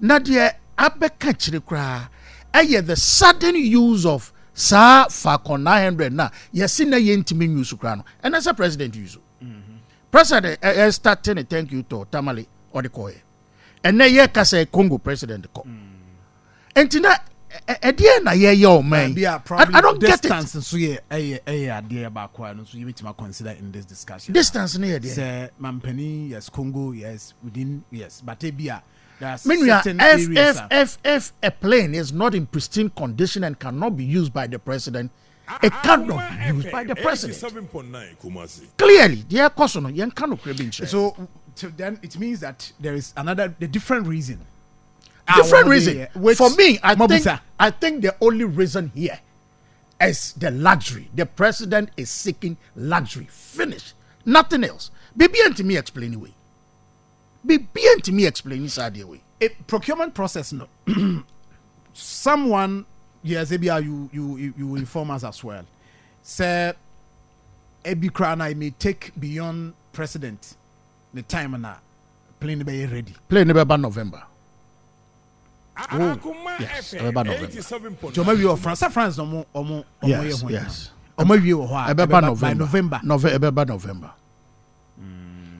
Nadia abeka chire kra the sudden use of sa Falcon 900 na yesi na yentimi use kra no and as a president use president starting thank you to Tamale or the koye and na ye ka say Congo president ko entina na ye man I don't get it so ye idea about kwa no so you need to consider in this discussion distance near there say Mampani yes Congo yes within yes but ebia if a plane is not in pristine condition and cannot be used by the president, it cannot be used by the president. 87.9 Clearly, the question you cannot create. So then it means that there is the different reason. Different reason. For me, I think the only reason here is the luxury. The president is seeking luxury. Finish. Nothing else. Baby, and to me explain away. Be to me explain this idea way. A procurement process no. Someone yes you inform us as well. Say Ebi Krana may take beyond president the time and plane be ready. Plane by November. Akoma Yes, FM about November. 87.9 So maybe France no Yes, yes. by November. November.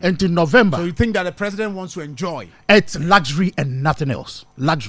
Until November. So you think that the president wants to enjoy? It's luxury and nothing else. Luxury.